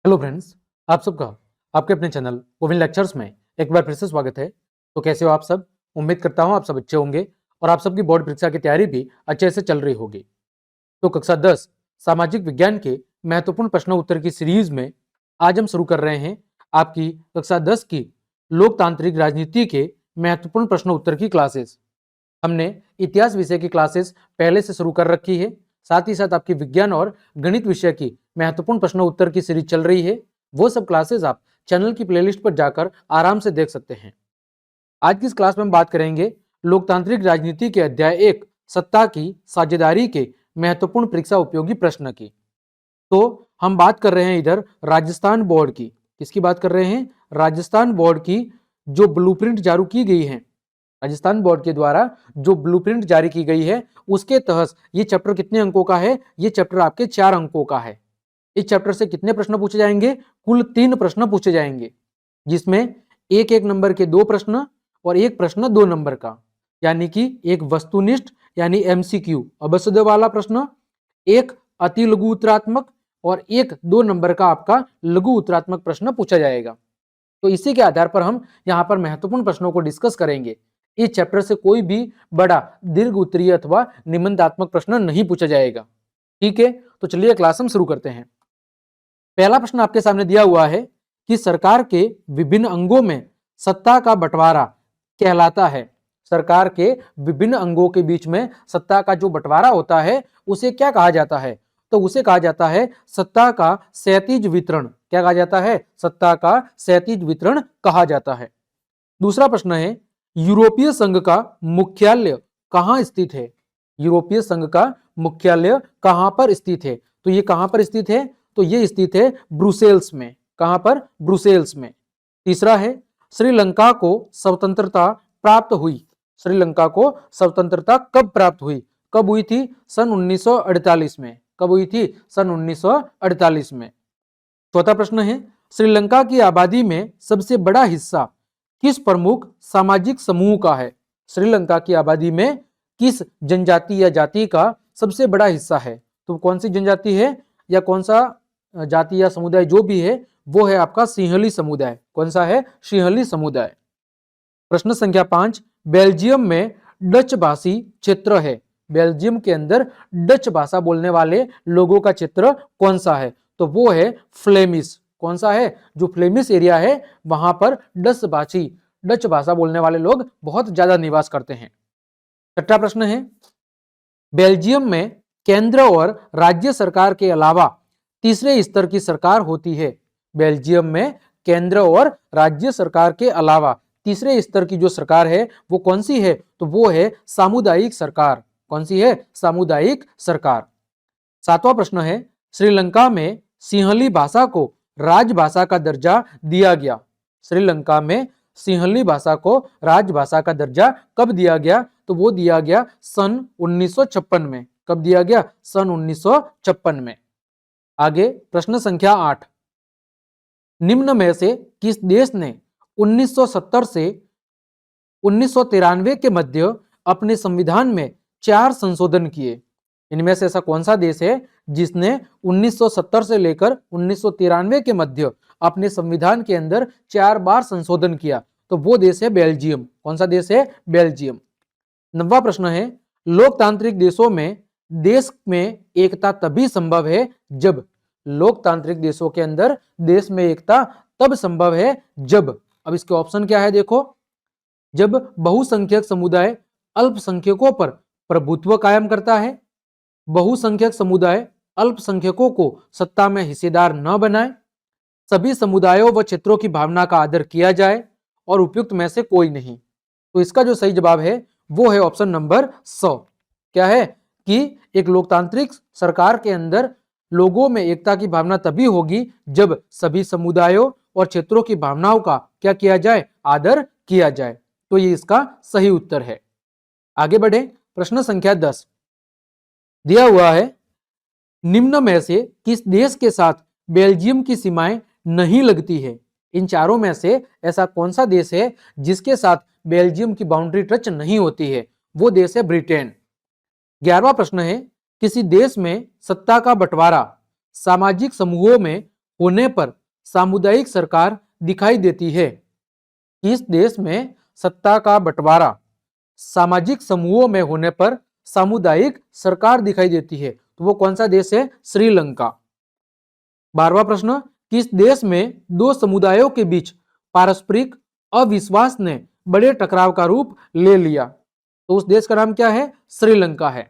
Hello friends, आप सबका आपके अपने चैनल कोविन लेक्चर्स में एक बार फिर से स्वागत है। तो कैसे हो आप सब? उम्मीद करता हूं आप सब अच्छे होंगे और आप सबकी बोर्ड परीक्षा की तैयारी भी अच्छे से चल रही होगी। तो कक्षा 10 सामाजिक विज्ञान के महत्वपूर्ण प्रश्न उत्तर की सीरीज में आज हम शुरू कर रहे हैं आपकी कक्षा 10 की लोकतांत्रिक राजनीति के महत्वपूर्ण प्रश्न उत्तर की क्लासेस। हमने इतिहास विषय की क्लासेस पहले से शुरू कर रखी है, साथ ही साथ आपकी विज्ञान और गणित विषय की महत्वपूर्ण प्रश्न उत्तर की सीरीज चल रही है। वो सब क्लासेस आप चैनल की प्लेलिस्ट पर जाकर आराम से देख सकते हैं। आज की इस क्लास में हम बात करेंगे लोकतांत्रिक राजनीति के अध्याय 1 सत्ता की साझेदारी के महत्वपूर्ण परीक्षा उपयोगी प्रश्न की। तो हम बात कर रहे हैं इधर राजस्थान बोर्ड की। किसकी बात कर रहे हैं? राजस्थान बोर्ड की जो ब्लूप्रिंट जारी की गई है, राजस्थान बोर्ड के द्वारा जो ब्लूप्रिंट जारी की गई है उसके तहत ये चैप्टर कितने अंकों का है? ये चैप्टर आपके 4 अंकों का है। इस चैप्टर से कितने प्रश्न पूछे जाएंगे? कुल 3 प्रश्न पूछे जाएंगे, जिसमें एक एक नंबर के 2 प्रश्न और एक प्रश्न 2 नंबर का, यानी कि एक वस्तुनिष्ठ यानी एमसीक्यू अवसद वाला प्रश्न, एक अति लघु उत्तरात्मक और एक 2 नंबर का आपका लघु उत्तरात्मक प्रश्न पूछा जाएगा। तो इसी के आधार पर हम यहाँ पर महत्वपूर्ण प्रश्नों को डिस्कस करेंगे। इस चैप्टर से कोई भी बड़ा दीर्घ उत्तरीय अथवा निबंधात्मक प्रश्न नहीं पूछा जाएगा। ठीक है, तो चलिए क्लास हम शुरू करते हैं। पहला प्रश्न आपके सामने दिया हुआ है कि सरकार के विभिन्न अंगों में सत्ता का बंटवारा कहलाता है। सरकार के विभिन्न अंगों के बीच में सत्ता का जो बंटवारा होता है उसे क्या कहा जाता है? तो उसे कहा जाता है सत्ता का क्षैतिज वितरण। क्या कहा जाता है? सत्ता का क्षैतिज वितरण कहा जाता है। दूसरा प्रश्न है, यूरोपीय संघ का मुख्यालय कहाँ स्थित है? यूरोपीय संघ का मुख्यालय कहां पर स्थित है? तो ये कहां पर स्थित है? तो ये स्थित है ब्रुसेल्स में। कहां पर? ब्रुसेल्स में। तीसरा है, श्रीलंका को स्वतंत्रता प्राप्त हुई। श्रीलंका को स्वतंत्रता कब प्राप्त हुई? कब हुई थी? सन 1948 में। कब हुई थी? सन 1948 में। चौथा प्रश्न है, श्रीलंका की आबादी में सबसे बड़ा हिस्सा किस प्रमुख सामाजिक समूह का है? श्रीलंका की आबादी में किस जनजाति या जाति का सबसे बड़ा हिस्सा है? तो कौन सी जनजाति है या कौन सा जाति या समुदाय जो भी है वो है आपका सिंहली समुदाय। कौन सा है? सिंहली समुदाय। प्रश्न संख्या 5, बेल्जियम में डच भाषी क्षेत्र है। बेल्जियम के अंदर डच भाषा बोलने वाले लोगों का क्षेत्र कौन सा है? तो वो है फ्लेमिश। कौन सा है? जो फ्लेमिश एरिया है वहां पर डच भाषा बोलने वाले लोग बहुत ज्यादा निवास करते हैं। छठा प्रश्न है, बेल्जियम में केंद्र और राज्य सरकार के अलावा तीसरे स्तर की सरकार होती है। बेल्जियम में केंद्र और राज्य सरकार के अलावा तीसरे स्तर की जो सरकार है वो कौन सी है? तो वो है सामुदायिक सरकार। कौन सी है? सामुदायिक सरकार। सातवां प्रश्न है, श्रीलंका में सिंहली भाषा को राजभाषा का दर्जा दिया गया। श्रीलंका में सिंहली भाषा को राजभाषा का दर्जा कब दिया गया? तो वो दिया गया सन 1956 में। कब दिया गया? सन 1956 में। आगे प्रश्न संख्या 8, निम्न में से किस देश ने 1970 से 1993 के मध्य अपने संविधान में 4 संशोधन किए? इनमें से ऐसा कौन सा देश है जिसने 1970 से लेकर 1993 के मध्य अपने संविधान के अंदर 4 बार संशोधन किया? तो वो देश है बेल्जियम। कौन सा देश है? बेल्जियम। 9वां प्रश्न है, लोकतांत्रिक देशों में देश में एकता तभी संभव है जब, लोकतांत्रिक देशों के अंदर देश में एकता तब संभव है जब, अब इसके ऑप्शन क्या है देखो, जब बहुसंख्यक समुदाय अल्पसंख्यकों पर प्रभुत्व कायम करता है, बहुसंख्यक समुदाय अल्पसंख्यकों को सत्ता में हिस्सेदार न बनाए, सभी समुदायों व क्षेत्रों की भावना का आदर किया जाए और उपयुक्त में से कोई नहीं। तो इसका जो सही जवाब है वो है ऑप्शन नंबर 100। क्या है? कि एक लोकतांत्रिक सरकार के अंदर लोगों में एकता की भावना तभी होगी जब सभी समुदायों और क्षेत्रों की भावनाओं का क्या किया जाए? आदर किया जाए। तो ये इसका सही उत्तर है। आगे बढ़े, प्रश्न संख्या 10 दिया हुआ है, निम्न में से किस देश के साथ बेल्जियम की सीमाएं नहीं लगती है? इन चारों में से ऐसा कौन सा देश है जिसके साथ बेल्जियम की बाउंड्री टच नहीं होती है? वो देश है ब्रिटेन। 11वां प्रश्न है, किसी देश में सत्ता का बंटवारा सामाजिक समूहों में होने पर सामुदायिक सरकार दिखाई देती है? किस देश में सत्ता का बंटवारा सामाजिक समूहों में होने पर सामुदायिक सरकार दिखाई देती है? तो वो कौन सा देश है? श्रीलंका। 12वां प्रश्न, किस देश में दो समुदायों के बीच पारस्परिक अविश्वास ने बड़े टकराव का रूप ले लिया? तो उस देश का नाम क्या है? श्रीलंका है।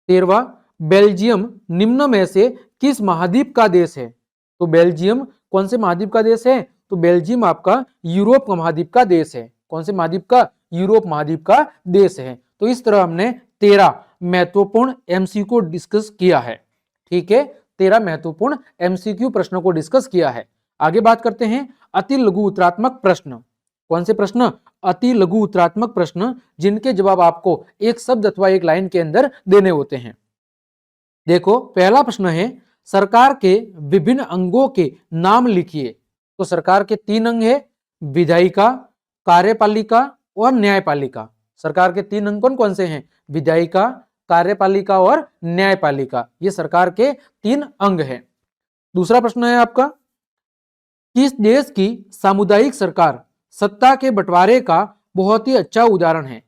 13वां, बेल्जियम निम्न में से किस महाद्वीप का देश है? तो बेल्जियम कौन से महाद्वीप का देश है? तो बेल्जियम आपका यूरोप महाद्वीप का देश है। कौन से महाद्वीप का? यूरोप महाद्वीप का देश है। तो इस तरह हमने 13 महत्वपूर्ण एमसीक्यू डिस्कस किया है। ठीक है, 13 महत्वपूर्ण एमसीक्यू प्रश्नों को डिस्कस किया है। आगे बात करते हैं अति लघु उत्तरात्मक प्रश्न। कौन से प्रश्न? अति लघु उत्तरात्मक प्रश्न, जिनके जवाब आपको एक शब्द अथवा एक लाइन के अंदर देने होते हैं। देखो, पहला प्रश्न है सरकार के विभिन्न अंगों के नाम लिखिए। तो सरकार के 3 अंग है, विधायिका, कार्यपालिका और न्यायपालिका। सरकार के 3 अंग कौन कौन से हैं? विधायिका, कार्यपालिका और न्यायपालिका। ये सरकार के 3 अंग हैं। दूसरा प्रश्न है आपका, किस देश की सामुदायिक सरकार सत्ता के बंटवारे का बहुत ही अच्छा उदाहरण है?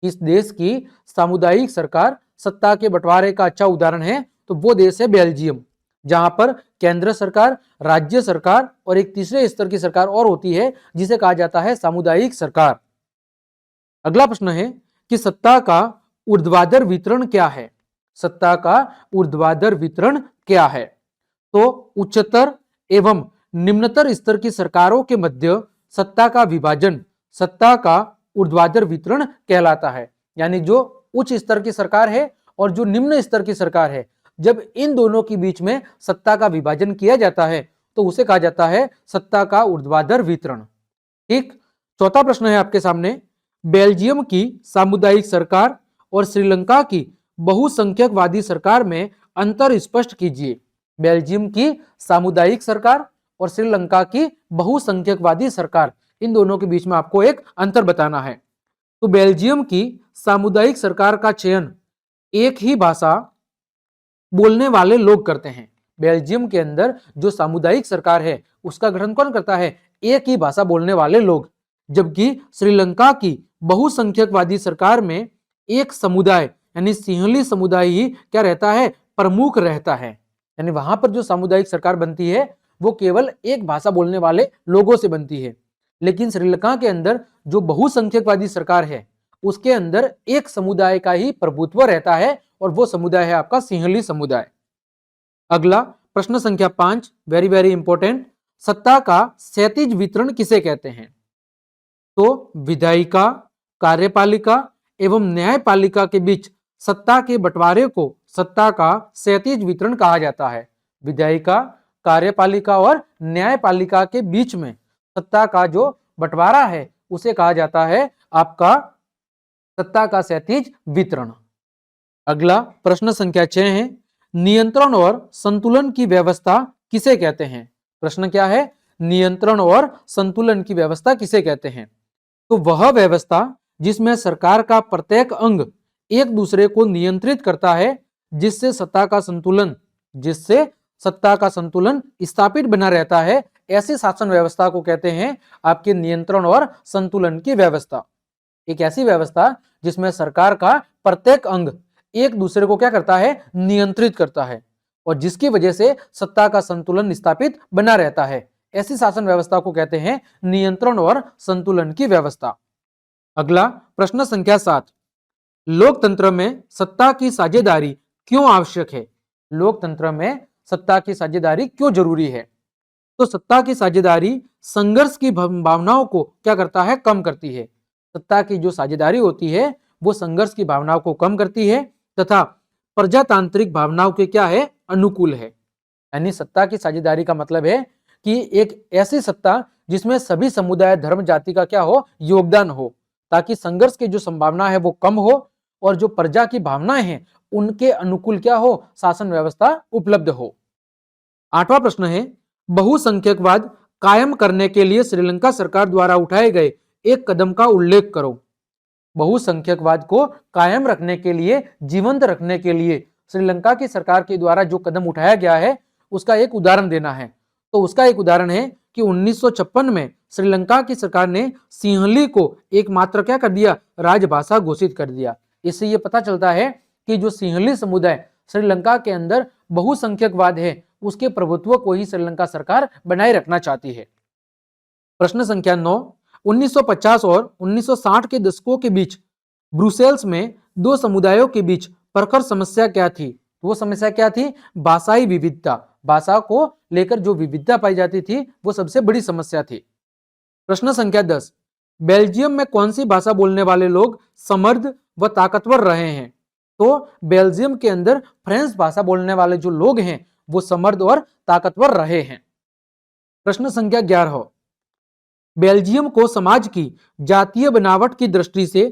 किस देश की सामुदायिक सरकार सत्ता के बंटवारे का अच्छा उदाहरण है? तो वो देश है बेल्जियम, जहां पर केंद्र सरकार, राज्य सरकार और एक तीसरे स्तर की सरकार और होती है, जिसे कहा जाता है सामुदायिक सरकार। अगला प्रश्न है कि सत्ता का ऊर्ध्वाधर वितरण क्या है? सत्ता का ऊर्ध्वाधर वितरण क्या है? तो उच्चतर एवं निम्नतर स्तर की सरकारों के मध्य सत्ता का विभाजन सत्ता का ऊर्ध्वाधर वितरण कहलाता है। यानी जो उच्च स्तर की सरकार है और जो निम्न स्तर की सरकार है, जब इन दोनों के बीच में सत्ता का विभाजन किया जाता है तो उसे कहा जाता है सत्ता का ऊर्ध्वाधर वितरण। ठीक। चौथा प्रश्न है आपके सामने, बेल्जियम की सामुदायिक सरकार और श्रीलंका की बहुसंख्यकवादी सरकार में अंतर स्पष्ट कीजिए। बेल्जियम की सामुदायिक सरकार और श्रीलंका की बहुसंख्यकवादी सरकार, इन दोनों के बीच में आपको एक अंतर बताना है। तो बेल्जियम की सामुदायिक सरकार का चयन एक ही भाषा बोलने वाले लोग करते हैं। बेल्जियम के अंदर जो सामुदायिक सरकार है उसका गठन कौन करता है? एक ही भाषा बोलने वाले लोग। जबकि श्रीलंका की बहुसंख्यकवादी सरकार में एक समुदाय यानी सिंहली समुदाय ही क्या रहता है? प्रमुख रहता है। यानी वहां पर जो सामुदायिक सरकार बनती है वो केवल एक भाषा बोलने वाले लोगों से बनती है। लेकिन श्रीलंका के अंदर जो बहुसंख्यकवादी सरकार है उसके अंदर एक समुदाय का ही प्रभुत्व रहता है और वो समुदाय है आपका सिंहली समुदाय। अगला प्रश्न संख्या 5, वेरी वेरी इंपॉर्टेंट, सत्ता का क्षैतिज वितरण किसे कहते हैं? तो विधायिका, कार्यपालिका एवं न्यायपालिका के बीच सत्ता के बंटवारे को सत्ता का क्षैतिज वितरण कहा जाता है। विधायिका, कार्यपालिका और न्यायपालिका के बीच में सत्ता का जो बंटवारा है उसे कहा जाता है आपका सत्ता का क्षैतिज वितरण। अगला प्रश्न संख्या 6 है, नियंत्रण और संतुलन की व्यवस्था किसे कहते हैं? प्रश्न क्या है? नियंत्रण और संतुलन की व्यवस्था किसे कहते हैं? तो वह व्यवस्था जिसमें सरकार का प्रत्येक अंग एक दूसरे को नियंत्रित करता है, जिससे सत्ता का संतुलन स्थापित बना रहता है, ऐसी शासन व्यवस्था को कहते हैं आपके नियंत्रण और संतुलन की व्यवस्था। एक ऐसी व्यवस्था जिसमें सरकार का प्रत्येक अंग एक दूसरे को क्या करता है? नियंत्रित करता है और जिसकी वजह से सत्ता का संतुलन स्थापित बना रहता है, ऐसी शासन व्यवस्था को कहते हैं नियंत्रण और संतुलन की व्यवस्था। अगला प्रश्न संख्या 7, लोकतंत्र में सत्ता की साझेदारी क्यों आवश्यक है? लोकतंत्र में सत्ता की साझेदारी क्यों जरूरी है? तो सत्ता की साझेदारी संघर्ष की भावनाओं को क्या करता है? कम करती है। सत्ता की जो साझेदारी होती है वो संघर्ष की भावनाओं को कम करती है तथा प्रजातांत्रिक भावनाओं के क्या है? अनुकूल है। यानी सत्ता की साझेदारी का मतलब है कि एक ऐसी सत्ता जिसमें सभी समुदाय, धर्म, जाति का क्या हो? योगदान हो, ताकि संघर्ष की जो संभावना है वो कम हो और जो प्रजा की भावनाएं हैं उनके अनुकूल क्या हो? शासन व्यवस्था उपलब्ध हो। 8वां प्रश्न है, बहुसंख्यकवाद कायम करने के लिए श्रीलंका सरकार द्वारा उठाए गए एक कदम का उल्लेख करो। बहुसंख्यकवाद को कायम रखने के लिए, जीवंत रखने के लिए श्रीलंका की सरकार के द्वारा जो कदम उठाया गया है उसका एक उदाहरण देना है। तो उसका एक उदाहरण है कि 1956 में श्रीलंका की सरकार ने सिंहली को एकमात्र क्या कर दिया, राजभाषा घोषित कर दिया। इससे यह पता चलता है कि जो सिंहली समुदाय श्रीलंका के अंदर बहुसंख्यकवाद है, उसके प्रभुत्व को ही श्रीलंका सरकार बनाए रखना चाहती है। प्रश्न संख्या 9, 1950 और 1960 के दशकों के बीच ब्रुसेल्स में दो समुदायों के बीच प्रखर समस्या क्या थी? वो समस्या क्या थी? भाषाई विविधता। भाषा को लेकर जो विविधता पाई जाती थी वो सबसे बड़ी समस्या थी। प्रश्न संख्या 10, बेल्जियम में कौन सी भाषा बोलने वाले लोग समृद्ध व ताकतवर रहे हैं? तो बेल्जियम के अंदर फ्रेंच भाषा बोलने वाले जो लोग हैं वो समृद्ध और ताकतवर रहे हैं। प्रश्न संख्या 11, बेल्जियम को समाज की जातीय बनावट की दृष्टि से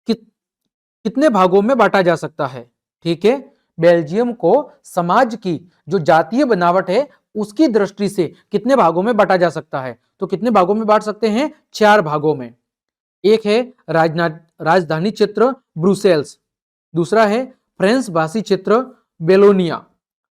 कितने भागों में बांटा जा सकता है? ठीक है, बेल्जियम को समाज की जो जातीय बनावट है उसकी दृष्टि से कितने भागों में बांटा जा सकता है? तो कितने भागों में बांट सकते हैं? 4 भागों में। एक है राजधानी क्षेत्र ब्रुसेल्स, दूसरा है फ्रेंच भाषी क्षेत्र बेलोनिया,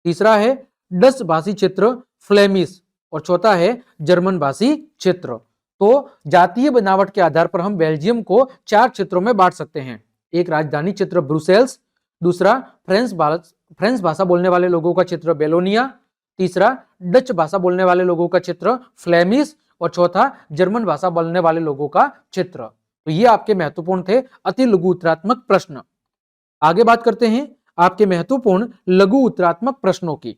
तीसरा है डच भाषी क्षेत्र फ्लेमिश और चौथा है जर्मन भाषी क्षेत्र। तो जातीय बनावट के आधार पर हम बेल्जियम को 4 क्षेत्रों में बांट सकते हैं। एक राजधानी क्षेत्र ब्रुसेल्स, दूसरा फ्रेंच भाषा बोलने वाले लोगों का क्षेत्र बेलोनिया, तीसरा डच भाषा बोलने वाले लोगों का क्षेत्र फ्लेमिश और चौथा जर्मन भाषा बोलने वाले लोगों का क्षेत्र। तो ये आपके महत्वपूर्ण थे अति लघु उत्तरात्मक प्रश्न। आगे बात करते हैं आपके महत्वपूर्ण लघु उत्तरात्मक प्रश्नों की।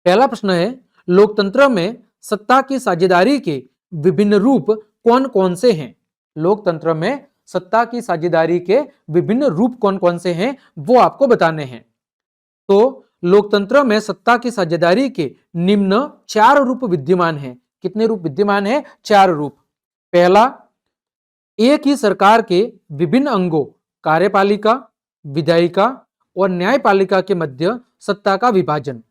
पहला प्रश्न है, लोकतंत्र में सत्ता की साझेदारी के विभिन्न रूप कौन कौन से हैं? लोकतंत्र में सत्ता की साझेदारी के विभिन्न रूप कौन कौन से हैं वो आपको बताने हैं। तो लोकतंत्र में सत्ता की साझेदारी के निम्न 4 रूप विद्यमान हैं। कितने रूप विद्यमान हैं? 4 रूप। पहला, एक ही सरकार के विभिन्न अंगों कार्यपालिका, विधायिका और न्यायपालिका के मध्य सत्ता का विभाजन।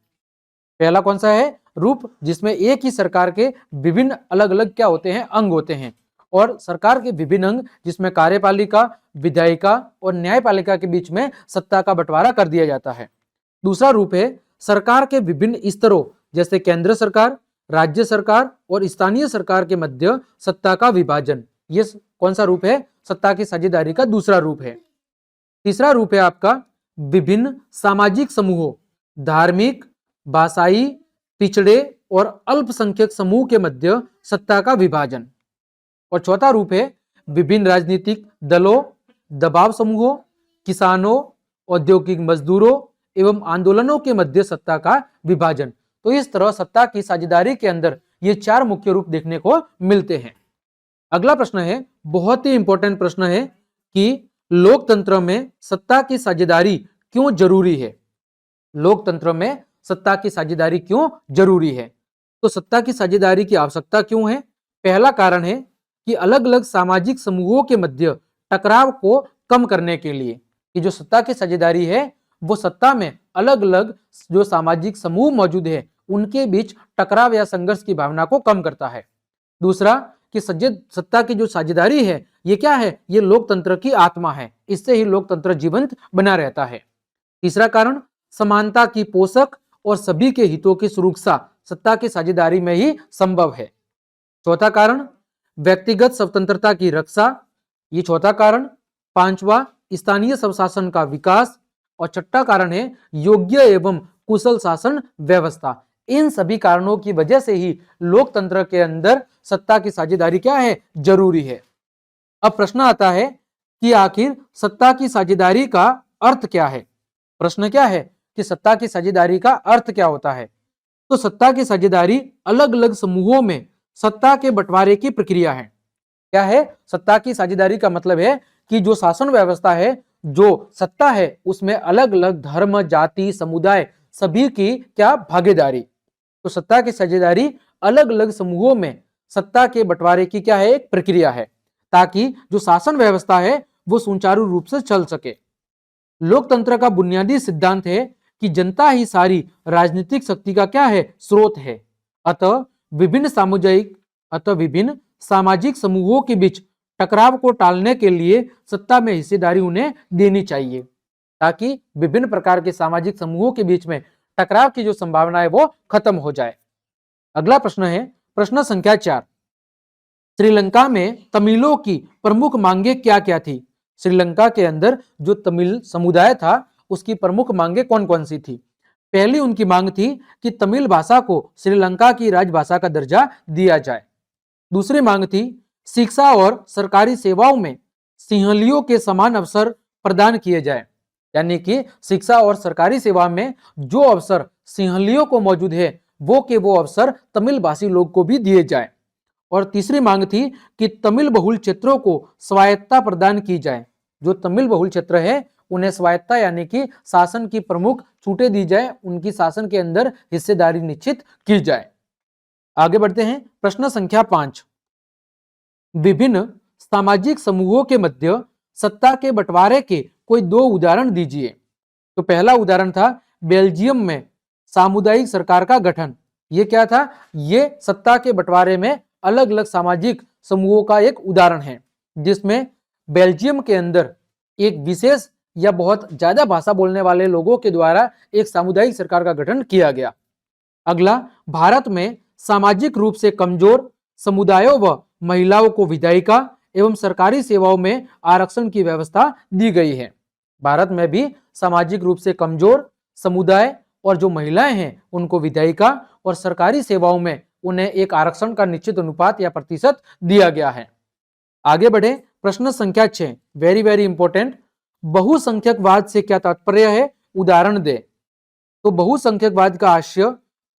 पहला कौन सा है रूप? जिसमें एक ही सरकार के विभिन्न अलग अलग क्या होते हैं? अंग होते हैं और सरकार के विभिन्न अंग जिसमें कार्यपालिका, विधायिका और न्यायपालिका के बीच में सत्ता का बंटवारा कर दिया जाता है। दूसरा रूप है सरकार के विभिन्न स्तरों जैसे केंद्र सरकार, राज्य सरकार और स्थानीय सरकार के मध्य सत्ता का विभाजन। ये कौन सा रूप है? सत्ता की साझेदारी का दूसरा रूप है। तीसरा रूप है आपका विभिन्न सामाजिक समूहों, धार्मिक, भाषाई, पिछड़े और अल्पसंख्यक समूह के मध्य सत्ता का विभाजन। और चौथा रूप है विभिन्न राजनीतिक दलों, दबाव समूहों, किसानों, औद्योगिक मजदूरों एवं आंदोलनों के मध्य सत्ता का विभाजन। तो इस तरह सत्ता की साझेदारी के अंदर ये 4 मुख्य रूप देखने को मिलते हैं। अगला प्रश्न है, बहुत ही इंपॉर्टेंट प्रश्न है कि लोकतंत्र में सत्ता की साझेदारी क्यों जरूरी है? लोकतंत्र में सत्ता की साझेदारी क्यों जरूरी है? तो सत्ता की साझेदारी की आवश्यकता क्यों है? पहला कारण है कि अलग अलग सामाजिक समूहों के मध्य टकराव को कम करने के लिए। कि जो सत्ता की साझेदारी है वो सत्ता में अलग अलग जो सामाजिक समूह मौजूद है उनके बीच टकराव या संघर्ष की भावना को कम करता है। दूसरा कि सत्ता की जो साझेदारी है ये क्या है? ये लोकतंत्र की आत्मा है, इससे ही लोकतंत्र जीवंत बना रहता है। तीसरा कारण, समानता की पोषक और सभी के हितों की सुरक्षा सत्ता की साझेदारी में ही संभव है। चौथा कारण, व्यक्तिगत स्वतंत्रता की रक्षा, ये चौथा कारण। पांचवा, स्थानीय स्वशासन का विकास और छठा कारण है योग्य एवं कुशल शासन व्यवस्था। इन सभी कारणों की वजह से ही लोकतंत्र के अंदर सत्ता की साझेदारी क्या है? जरूरी है। अब प्रश्न आता है कि आखिर सत्ता की साझेदारी का अर्थ क्या है? प्रश्न क्या है कि सत्ता की साझेदारी का अर्थ क्या होता है? तो सत्ता की साझेदारी अलग अलग समूहों में सत्ता के बंटवारे की प्रक्रिया है। क्या है? सत्ता की साझेदारी का मतलब है कि जो शासन व्यवस्था है, जो सत्ता है, उसमें अलग अलग धर्म, जाति, समुदाय सभी की क्या भागीदारी। तो सत्ता की साझेदारी अलग अलग समूहों में सत्ता के बंटवारे की क्या है? एक प्रक्रिया है, ताकि जो शासन व्यवस्था है वो सुचारू रूप से चल सके। लोकतंत्र का बुनियादी सिद्धांत है कि जनता ही सारी राजनीतिक शक्ति का क्या है? स्रोत है। अतः विभिन्न सामाजिक समूहों के बीच टकराव को टालने के लिए सत्ता में हिस्सेदारी उन्हें देनी चाहिए, ताकि विभिन्न प्रकार के सामाजिक समूहों के बीच में टकराव की जो संभावना है वो खत्म हो जाए। अगला प्रश्न है प्रश्न संख्या 4। श्रीलंका में तमिलों की प्रमुख मांगे क्या क्या थी? श्रीलंका के अंदर जो तमिल समुदाय था उसकी प्रमुख मांगे कौन कौन सी थी? पहली उनकी मांग थी कि तमिल भाषा को श्रीलंका की राजभाषा का दर्जा दिया जाए। दूसरी मांग थी शिक्षा और सरकारी सेवाओं में सिंहलियों के समान अवसर प्रदान किए जाए, यानी कि शिक्षा और सरकारी सेवा में जो अवसर सिंहलियों को मौजूद है वो अवसर तमिल भाषी लोग को भी दिए जाए। और तीसरी मांग थी कि तमिल बहुल क्षेत्रों को स्वायत्तता प्रदान की जाए। जो तमिल बहुल क्षेत्र है उन्हें स्वायत्तता यानी कि शासन की प्रमुख छूटें दी जाए, उनकी शासन के अंदर हिस्सेदारी निश्चित की जाए। आगे बढ़ते हैं प्रश्न संख्या 5। विभिन्न सामाजिक समूहों के मध्य सत्ता के बंटवारे के कोई दो उदाहरण दीजिए। तो पहला उदाहरण था बेल्जियम में सामुदायिक सरकार का गठन। ये क्या था? ये सत्ता के बंटवारे में अलग अलग सामाजिक समूहों का एक उदाहरण है, जिसमें बेल्जियम के अंदर एक विशेष या बहुत ज्यादा भाषा बोलने वाले लोगों के द्वारा एक सामुदायिक सरकार का गठन किया गया। अगला, भारत में सामाजिक रूप से कमजोर समुदायों व महिलाओं को विधायिका एवं सरकारी सेवाओं में आरक्षण की व्यवस्था दी गई है। भारत में भी सामाजिक रूप से कमजोर समुदाय और जो महिलाएं हैं उनको विधायिका और सरकारी सेवाओं में उन्हें एक आरक्षण का निश्चित अनुपात या प्रतिशत दिया गया है। आगे बढ़े प्रश्न संख्या 6, वेरी वेरी इंपॉर्टेंट। बहुसंख्यकवाद से क्या तात्पर्य है? उदाहरण दे। तो बहुसंख्यकवाद का आशय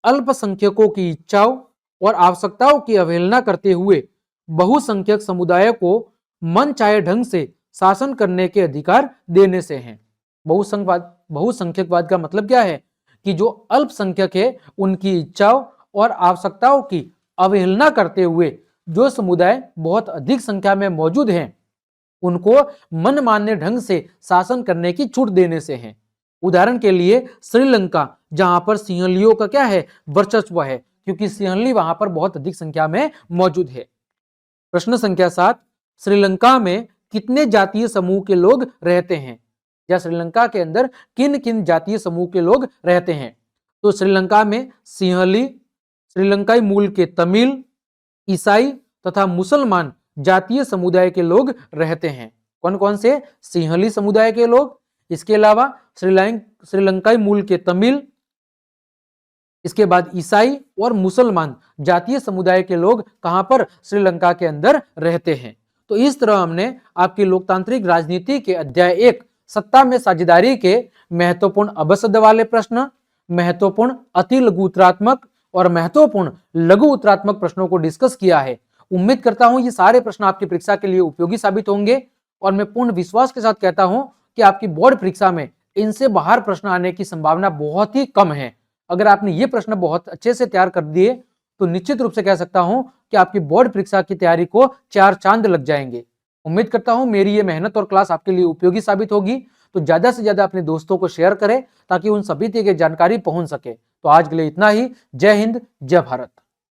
अल्पसंख्यकों की इच्छाओं और आवश्यकताओं की अवहेलना करते हुए बहुसंख्यक समुदाय को मन चाहे ढंग से शासन करने के अधिकार देने से है। बहुसंख्यकवाद का मतलब क्या है कि जो अल्पसंख्यक है उनकी इच्छाओं और आवश्यकताओं की अवहेलना करते हुए जो समुदाय बहुत अधिक संख्या में मौजूद हैं उनको मनमान्य ढंग से शासन करने की छूट देने से है। उदाहरण के लिए श्रीलंका, जहां पर सिंहलियों का क्या है? वर्चस्व है, क्योंकि सिंहली वहां पर बहुत अधिक संख्या में मौजूद है। प्रश्न संख्या 7, श्रीलंका में कितने जातीय समूह के लोग रहते हैं? या श्रीलंका के अंदर किन किन जातीय समूह के लोग रहते हैं? तो श्रीलंका में सिंहली, श्रीलंकाई मूल के तमिल, ईसाई तथा मुसलमान जातीय समुदाय के लोग रहते हैं। कौन कौन से? सिंहली समुदाय के लोग, इसके अलावा श्रीलंकाई मूल के तमिल, इसके बाद ईसाई और मुसलमान जातीय समुदाय के लोग कहां पर? श्रीलंका के अंदर रहते हैं। तो इस तरह हमने आपकी लोकतांत्रिक राजनीति के अध्याय 1 सत्ता में साझेदारी के महत्वपूर्ण अबशब्द वाले प्रश्न, महत्वपूर्ण अति लघु उत्तरात्मक और महत्वपूर्ण लघु उत्तरात्मक प्रश्नों को डिस्कस किया है। उम्मीद करता हूं ये सारे प्रश्न आपकी परीक्षा के लिए उपयोगी साबित होंगे और मैं पूर्ण विश्वास के साथ कहता हूं कि आपकी बोर्ड परीक्षा में इनसे बाहर प्रश्न आने की संभावना बहुत ही कम है। अगर आपने ये प्रश्न बहुत अच्छे से तैयार कर दिए तो निश्चित रूप से कह सकता हूं कि आपकी बोर्ड परीक्षा की तैयारी को 4 चांद लग जाएंगे। उम्मीद करता हूं मेरी ये मेहनत और क्लास आपके लिए उपयोगी साबित होगी। तो ज्यादा से ज्यादा अपने दोस्तों को शेयर करें ताकि उन सभी तक जानकारी पहुंच सके। तो आज के लिए इतना ही। जय हिंद, जय भारत।